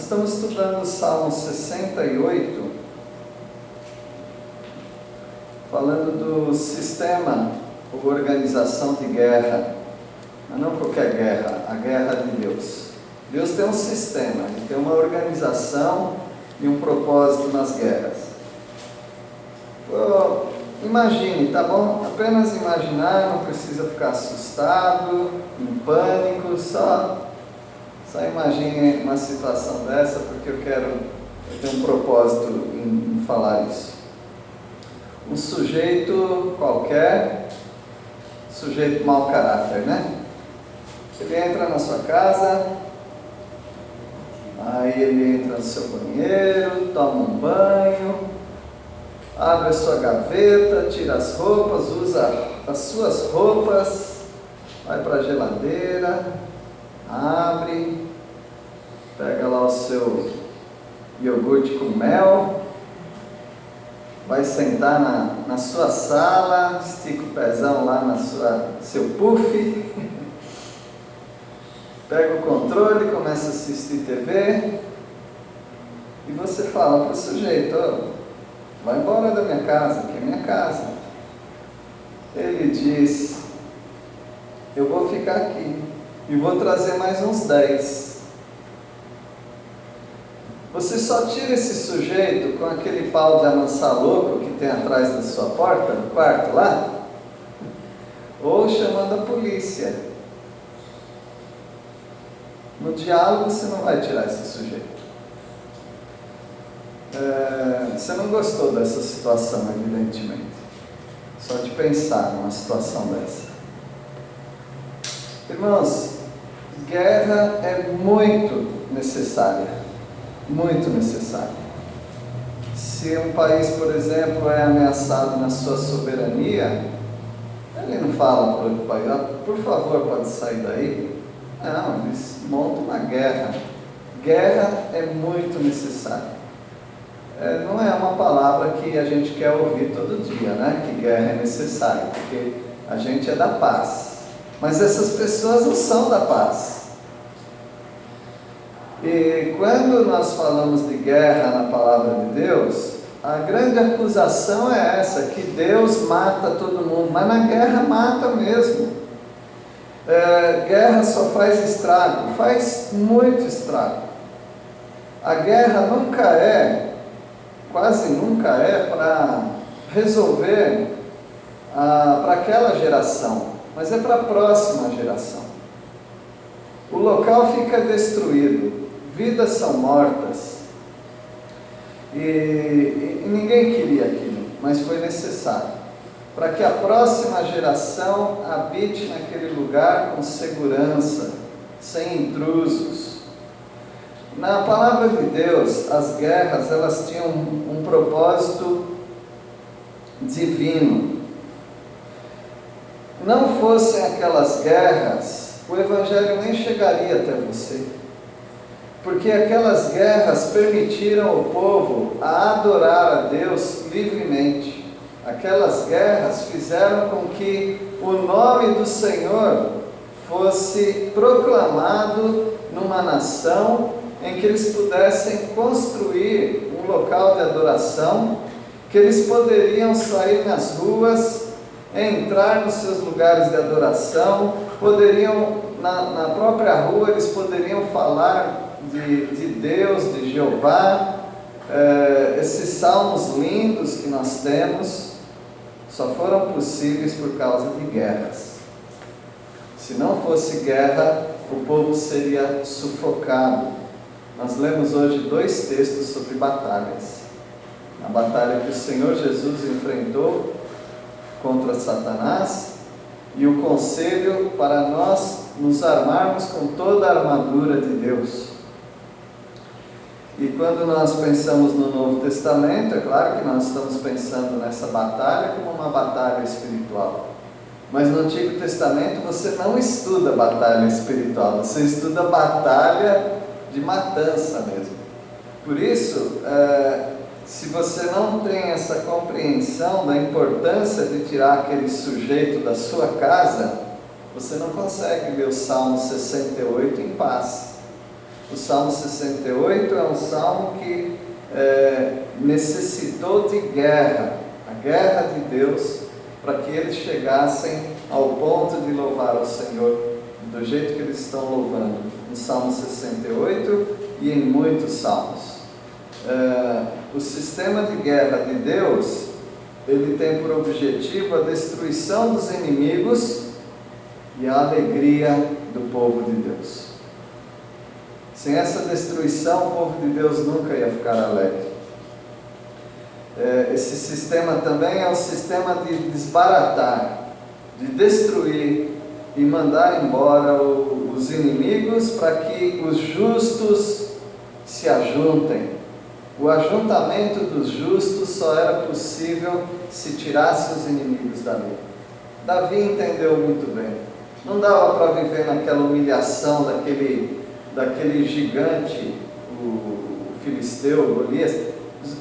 Nós estamos estudando o Salmo 68, falando do sistema ou organização de guerra, mas não qualquer guerra, a guerra de Deus. Deus tem um sistema, Ele tem uma organização e um propósito nas guerras. Imagine, tá bom? Apenas imaginar, não precisa ficar assustado, em pânico, só imagine uma situação dessa, porque eu tenho um propósito em falar isso. Um sujeito qualquer, sujeito mau caráter, né? Ele entra na sua casa, aí ele entra no seu banheiro, toma um banho, abre a sua gaveta, tira as roupas, usa as suas roupas, vai para a geladeira, abre, pega lá o seu iogurte com mel, vai sentar na sua sala, estica o pezão lá seu puff, pega o controle, começa a assistir TV, e você fala para o sujeito: vai embora da minha casa, que é minha casa. Ele diz: eu vou ficar aqui e vou trazer mais uns 10. Você só tira esse sujeito com aquele pau de amansar louco que tem atrás da sua porta, no quarto lá, ou chamando a polícia. No diálogo você não vai tirar esse sujeito. Você não gostou dessa situação, evidentemente. Só de pensar numa situação dessa. Irmãos, guerra é muito necessária. Muito necessária. Se um país, por exemplo, é ameaçado na sua soberania, ele não fala para o outro país: por favor, pode sair daí. Não, eles montam uma guerra. Guerra é muito necessária. Não é uma palavra que a gente quer ouvir todo dia, né? Que guerra é necessária, porque a gente é da paz. Mas essas pessoas não são da paz. E quando nós falamos de guerra na palavra de Deus, a grande acusação é essa, que Deus mata todo mundo, mas na guerra mata mesmo. Guerra só faz estrago, faz muito estrago. A guerra quase nunca é para resolver para aquela geração, mas é para a próxima geração. O local fica destruído, vidas são mortas, e ninguém queria aquilo, mas foi necessário, para que a próxima geração habite naquele lugar com segurança, sem intrusos. Na palavra de Deus, as guerras, elas tinham um propósito divino. Não fossem aquelas guerras, o Evangelho nem chegaria até você, porque aquelas guerras permitiram o povo a adorar a Deus livremente. Aquelas guerras fizeram com que o nome do Senhor fosse proclamado numa nação, em que eles pudessem construir um local de adoração, que eles poderiam sair nas ruas, entrar nos seus lugares de adoração, poderiam, na própria rua, eles poderiam falar de Deus, de Jeová. Esses salmos lindos que nós temos só foram possíveis por causa de guerras. Se não fosse guerra, o povo seria sufocado. Nós lemos hoje 2 textos sobre batalhas. A batalha que o Senhor Jesus enfrentou contra Satanás e o conselho para nós nos armarmos com toda a armadura de Deus. E quando nós pensamos no Novo Testamento, é claro que nós estamos pensando nessa batalha como uma batalha espiritual. Mas no Antigo Testamento você não estuda batalha espiritual, você estuda batalha de matança mesmo. Por isso, se você não tem essa compreensão da importância de tirar aquele sujeito da sua casa, você não consegue ler o Salmo 68 em paz. O Salmo 68 é um salmo que necessitou de guerra, a guerra de Deus, para que eles chegassem ao ponto de louvar ao Senhor do jeito que eles estão louvando, no Salmo 68 e em muitos salmos. O sistema de guerra de Deus, ele tem por objetivo a destruição dos inimigos e a alegria do povo de Deus. Sem essa destruição, o povo de Deus nunca ia ficar alegre. Esse sistema também é um sistema de desbaratar, de destruir e mandar embora os inimigos para que os justos se ajuntem. O ajuntamento dos justos só era possível se tirasse os inimigos dali. Davi entendeu muito bem. Não dava para viver naquela humilhação daquele gigante, o filisteu, Golias,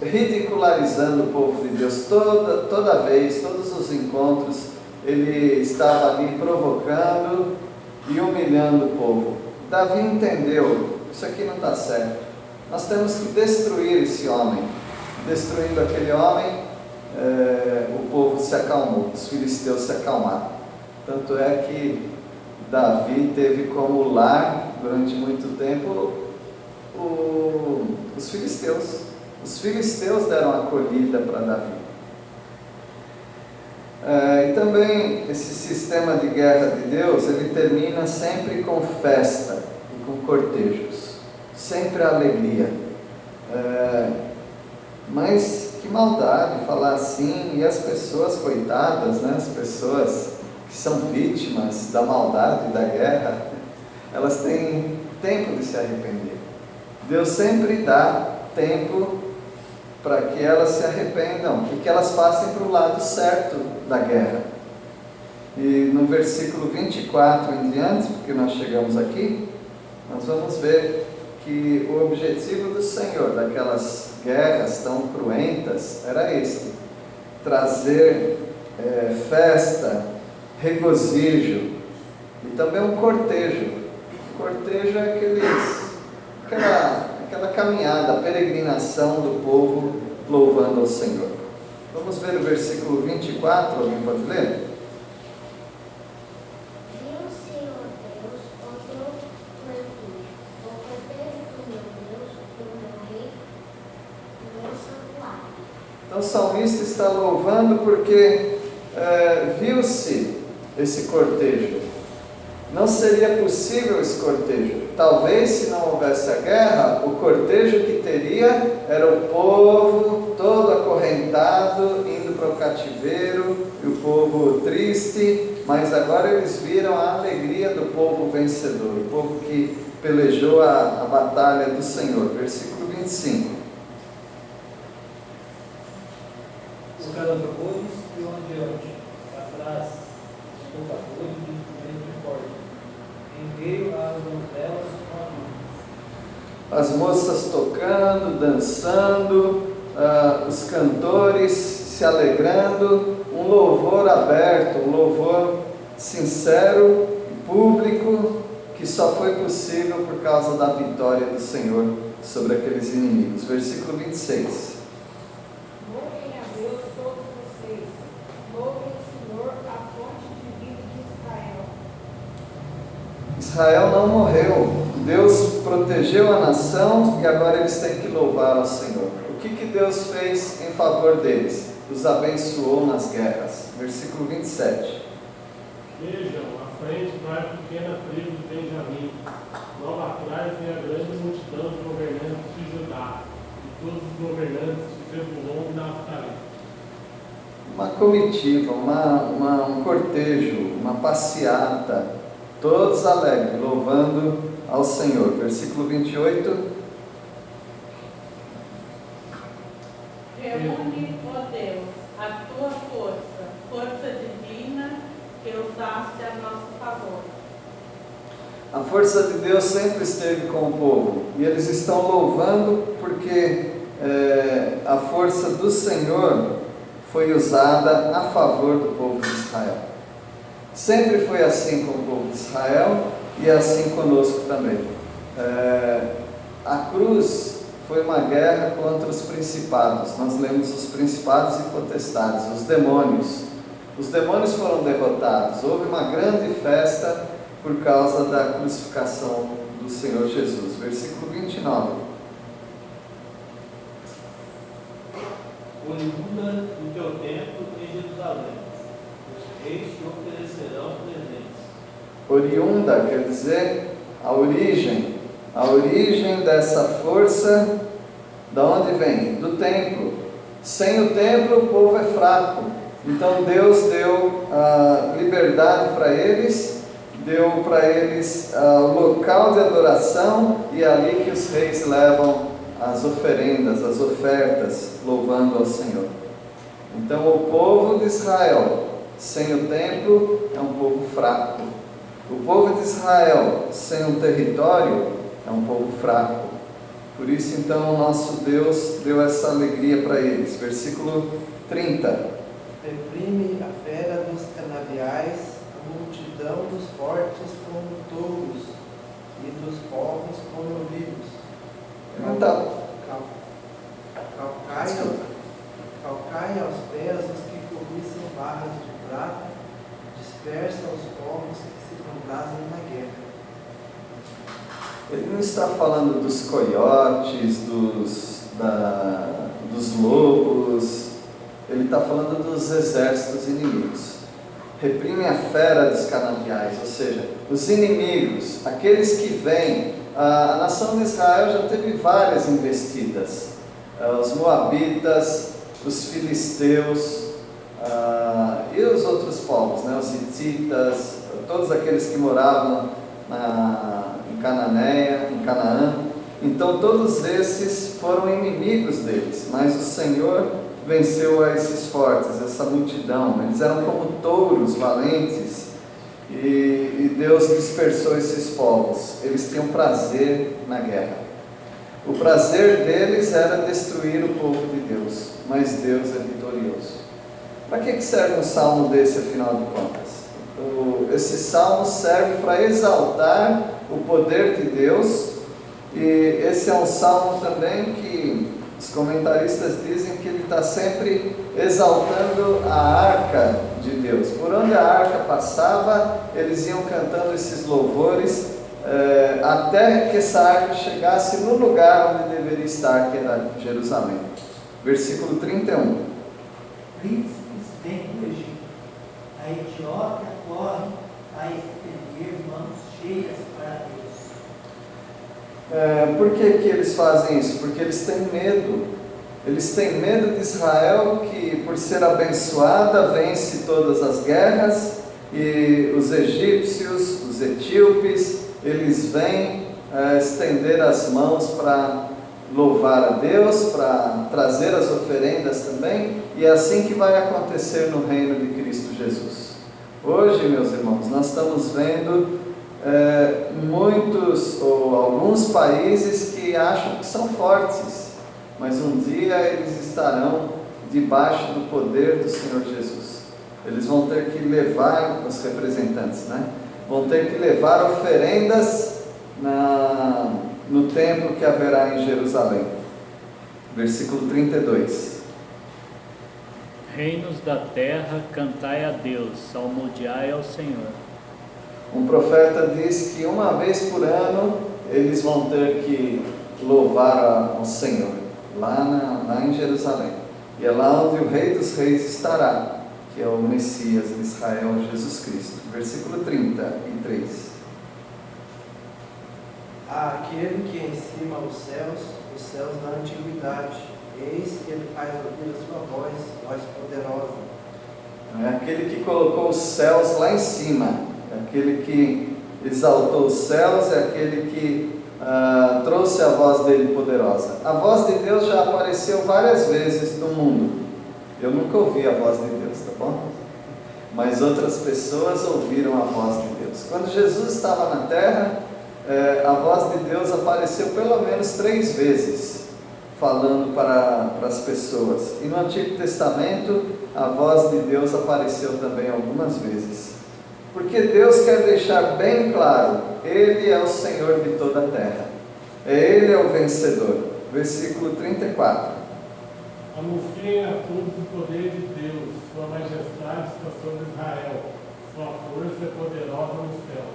ridicularizando o povo de Deus toda vez, todos os encontros, ele estava ali provocando e humilhando o povo. Davi entendeu, isso aqui não está certo, nós temos que destruir esse homem. Destruindo aquele homem, o povo se acalmou, os filisteus se acalmaram. Tanto é que Davi teve como lar, durante muito tempo, os filisteus. Os filisteus deram acolhida para Davi. E também esse sistema de guerra de Deus, ele termina sempre com festa e com cortejos, sempre alegria. Mas que maldade falar assim, e as pessoas coitadas, né? As pessoas que são vítimas da maldade, da guerra, elas têm tempo de se arrepender. Deus sempre dá tempo para que elas se arrependam e que elas passem para o lado certo da guerra. E no versículo 24 em diante, porque nós chegamos aqui, nós vamos ver que o objetivo do Senhor daquelas guerras tão cruentas era este: trazer festa, regozijo e também um cortejo. O cortejo é aquela caminhada, a peregrinação do povo louvando ao Senhor. Vamos ver o versículo 24, alguém pode ler? Viu o Senhor Deus o teu cortejo, o cortejo do meu Deus, do meu rei, do meu santuário. Então o salmista está louvando porque viu-se esse cortejo. Não seria possível esse cortejo. Talvez, se não houvesse a guerra, o cortejo que teria era o povo todo acorrentado, indo para o cativeiro, e o povo triste, mas agora eles viram a alegria do povo vencedor, o povo que pelejou a batalha do Senhor. Versículo 25. Os cantadores iam adiante, atrás, os tocadores de instrumento de corda, em meio às donzelas com a luz. As moças tocando, dançando, os cantores se alegrando, um louvor aberto, um louvor sincero, público, que só foi possível por causa da vitória do Senhor sobre aqueles inimigos. Versículo 26. Louvem a Deus todos vocês, louvem o Senhor, a fonte de vida de Israel. Israel não morreu, Deus protegeu a nação e agora eles têm que louvar ao Senhor. O que Deus fez em favor deles? Os abençoou nas guerras. Versículo 27. Vejam, à frente vai a pequena tribo de Benjamim, logo atrás vem a grande multidão de governantes de Judá, e todos os governantes de Zebulon e Naftali. Uma comitiva, um cortejo, uma passeata, todos alegres, louvando ao Senhor. Versículo 28. Reúne, ó Deus, a tua força, força divina que usaste a nosso favor. A força de Deus sempre esteve com o povo e eles estão louvando porque a força do Senhor foi usada a favor do povo de Israel. Sempre foi assim com o povo de Israel e é assim conosco também. A cruz foi uma guerra contra os principados. Nós lemos os principados e potestades, os demônios. Os demônios foram derrotados. Houve uma grande festa por causa da crucificação do Senhor Jesus. Versículo 29. Oriunda do teu templo em Jerusalém, os reis te oferecerão presentes. Oriunda quer dizer a origem dessa força, da onde vem? Do templo. Sem o templo o povo é fraco. Então Deus deu a liberdade para eles, deu para eles o local de adoração, e é ali que os reis levam as oferendas, as ofertas, louvando ao Senhor. Então o povo de Israel sem o templo é um povo fraco. O povo de Israel sem um território é um povo fraco. Por isso então o nosso Deus deu essa alegria para eles. Versículo 30. Reprime a fera dos canaviais, a multidão dos fortes como touros, e dos povos como novilhos. Então, Calcai aos pés os que cobiçam barras de prata, dispersa os povos que se comprazem na guerra. Ele não está falando dos coiotes, dos lobos, ele está falando dos exércitos inimigos. Reprime a fera dos canaviais, ou seja, os inimigos, aqueles que vêm. A nação de Israel já teve várias investidas. Os moabitas, os filisteus e os outros povos, né? Os hititas, todos aqueles que moravam em Canaã. Então todos esses foram inimigos deles, mas o Senhor venceu a esses fortes, essa multidão. Eles eram como touros valentes, e Deus dispersou esses povos. Eles tinham prazer na guerra. O prazer deles era destruir o povo de Deus, mas Deus é vitorioso. Para que serve um salmo desse, afinal de contas? Esse salmo serve para exaltar o poder de Deus, e esse é um salmo também que os comentaristas dizem que ele está sempre exaltando a arca de Deus. Por onde a arca passava, eles iam cantando esses louvores, até que essa arca chegasse no lugar onde deveria estar, que era Jerusalém. Versículo 31. Príncipes vêm do Egito, a Etiópia corre a estender mãos cheias para Deus. Por que eles fazem isso? Porque eles têm medo. Eles têm medo de Israel, que por ser abençoada vence todas as guerras, e os egípcios, os etíopes, eles vêm estender as mãos para louvar a Deus, para trazer as oferendas também, e é assim que vai acontecer no reino de Cristo Jesus. Hoje, meus irmãos, nós estamos vendo muitos ou alguns países que acham que são fortes, mas um dia eles estarão debaixo do poder do Senhor Jesus. Eles vão ter que levar, os representantes, né? Vão ter que levar oferendas no templo que haverá em Jerusalém. Versículo 32. Reinos da terra, cantai a Deus, salmodiai ao Senhor. Um profeta diz que uma vez por ano eles vão ter que louvar ao Senhor, lá em Jerusalém. E é lá onde o Rei dos Reis estará, que é o Messias de Israel, Jesus Cristo. Versículo 33. Aquele que em cima os céus da antiguidade, eis que ele faz ouvir a sua voz poderosa. É aquele que colocou os céus lá em cima, é aquele que exaltou os céus, é aquele que trouxe a voz dele poderosa. A voz de Deus já apareceu várias vezes no mundo. Eu nunca ouvi a voz de Deus, tá bom? Mas outras pessoas ouviram a voz de Deus. Quando Jesus estava na terra, a voz de Deus apareceu pelo menos 3 vezes, falando para as pessoas. E no Antigo Testamento, a voz de Deus apareceu também algumas vezes. Porque Deus quer deixar bem claro, Ele é o Senhor de toda a terra. Ele é o vencedor. Versículo 34. Anunciem a todos o poder de Deus, sua majestade está sobre Israel, sua força é poderosa nos céus.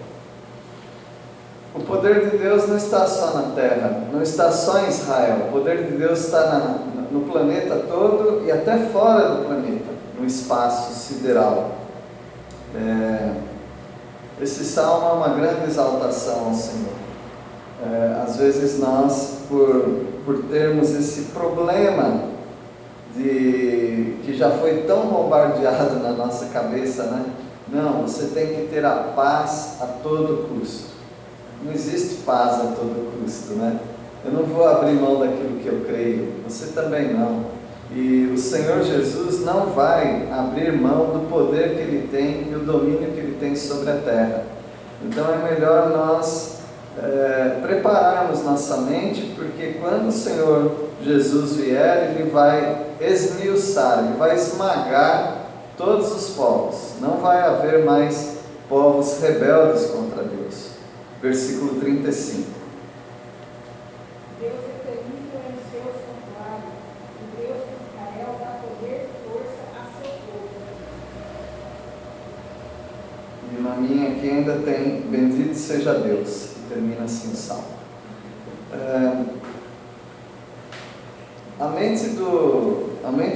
O poder de Deus não está só na terra, não está só em Israel. O poder de Deus está no planeta todo e até fora do planeta, no espaço sideral. Esse salmo é uma grande exaltação ao Senhor. Às vezes nós, por termos esse problema que já foi tão bombardeado na nossa cabeça, né? Não, você tem que ter a paz a todo custo. Não existe paz a todo custo, né? Eu não vou abrir mão daquilo que eu creio, você também não. E o Senhor Jesus não vai abrir mão do poder que Ele tem e o domínio que Ele tem sobre a terra. Então é melhor nós prepararmos nossa mente, porque quando o Senhor Jesus vier, Ele vai esmiuçar, Ele vai esmagar todos os povos. Não vai haver mais povos rebeldes contra Deus. Versículo 35. Deus é terrível em seu santuário, o Deus de Israel dá poder e força a seu povo. E na minha aqui ainda tem, bendito seja Deus, e termina assim o salmo. A mente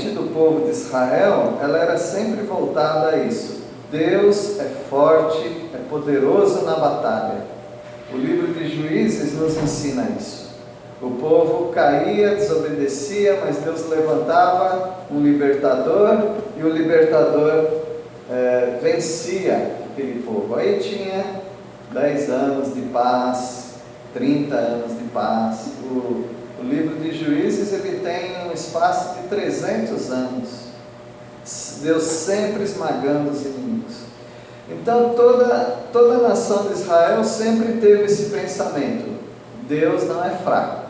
do povo de Israel, ela era sempre voltada a isso. Deus é forte, é poderoso na batalha. O livro de Juízes nos ensina isso. O povo caía, desobedecia, mas Deus levantava um libertador e o libertador vencia aquele povo. Aí tinha 10 anos de paz, 30 anos de paz. O livro de Juízes ele tem um espaço de 300 anos. Deus sempre esmagando os inimigos. Então toda a nação de Israel sempre teve esse pensamento: Deus não é fraco,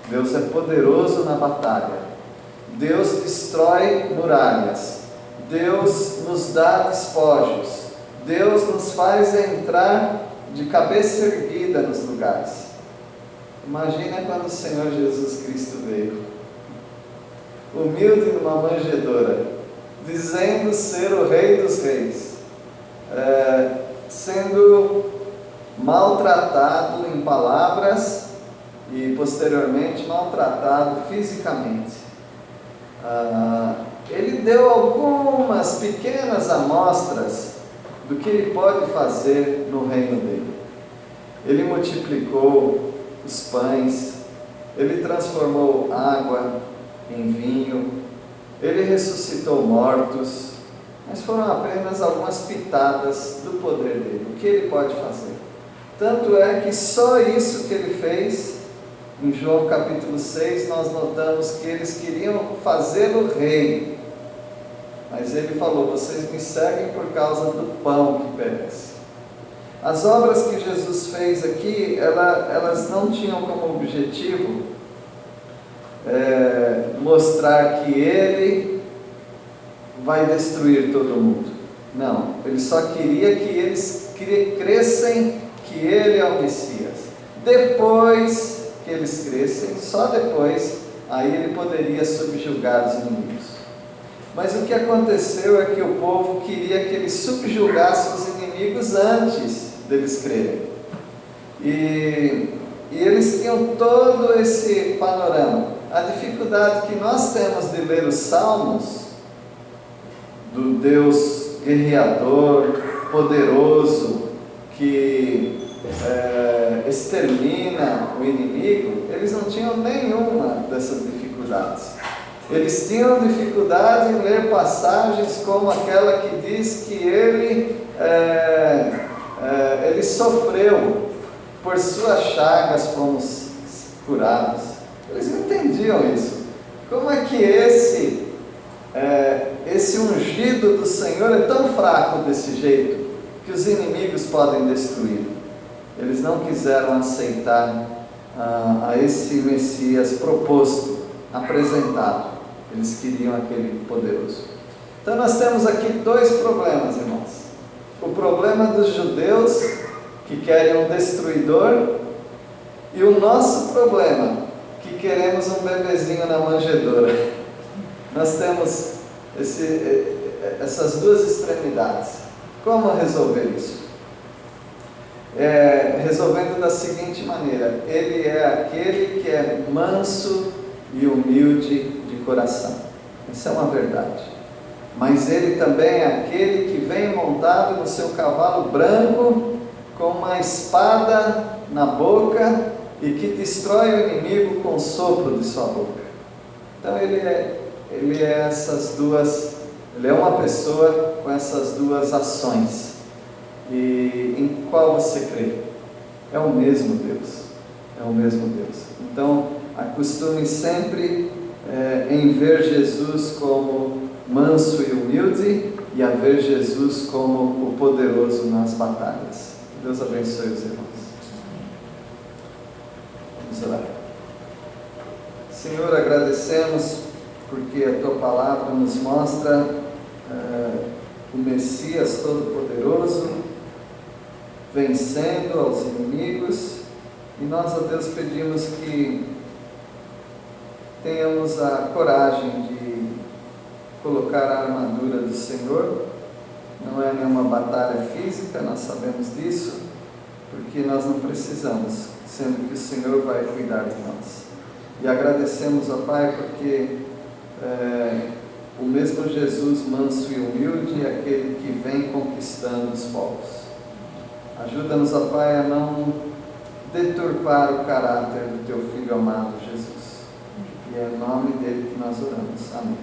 Deus é poderoso na batalha, Deus destrói muralhas, Deus nos dá despojos, Deus nos faz entrar de cabeça erguida nos lugares. Imagina quando o Senhor Jesus Cristo veio, humilde numa manjedoura, dizendo ser o Rei dos Reis, sendo maltratado em palavras e posteriormente maltratado fisicamente. Ele deu algumas pequenas amostras do que ele pode fazer no reino dele. Ele multiplicou os pães, ele transformou água em vinho, ele ressuscitou mortos, mas foram apenas algumas pitadas do poder dele, o que ele pode fazer. Tanto é que só isso que ele fez, em João capítulo 6, nós notamos que eles queriam fazê-lo rei, mas ele falou: vocês me seguem por causa do pão que perece. As obras que Jesus fez aqui, elas não tinham como objetivo mostrar que ele vai destruir todo mundo. Não, ele só queria que eles crescem que ele é o Messias. Depois que eles crescem, só depois, aí ele poderia subjugar os inimigos. Mas o que aconteceu é que o povo queria que ele subjugasse os inimigos antes deles crerem. E eles tinham todo esse panorama. A dificuldade que nós temos de ler os Salmos, do Deus guerreador, poderoso, que extermina o inimigo, eles não tinham nenhuma dessas dificuldades. Eles tinham dificuldade em ler passagens como aquela que diz que ele sofreu, por suas chagas fomos curados. Eles não entendiam isso. Como é que esse ungido do Senhor é tão fraco desse jeito, que os inimigos podem destruir? Eles não quiseram aceitar a esse Messias proposto, apresentado. Eles queriam aquele poderoso. Então nós temos aqui dois problemas, irmãos. o problema dos judeus, que querem um destruidor, e o nosso problema, que queremos um bebezinho na manjedoura. Nós temos essas duas extremidades. Como resolver isso? Resolvendo da seguinte maneira: ele é aquele que é manso e humilde de coração. Isso é uma verdade. Mas ele também é aquele que vem montado no seu cavalo branco, com uma espada na boca e que destrói o inimigo com o sopro de sua boca. Então ele é essas duas, ele é uma pessoa com essas duas ações. E em qual você crê? É o mesmo Deus. É o mesmo Deus. Então, acostume sempre em ver Jesus como manso e humilde e a ver Jesus como o poderoso nas batalhas. Deus abençoe os irmãos. Vamos orar. Senhor, agradecemos porque a Tua Palavra nos mostra o Messias Todo-Poderoso vencendo aos inimigos, e nós, a Deus, pedimos que tenhamos a coragem de colocar a armadura do Senhor. Não é nenhuma batalha física, nós sabemos disso, porque nós não precisamos, sendo que o Senhor vai cuidar de nós. E agradecemos, ó Pai, porque o mesmo Jesus manso e humilde é aquele que vem conquistando os povos. Ajuda-nos, ó Pai, a não deturpar o caráter do Teu Filho amado Jesus. E é em nome dele que nós oramos. Amém.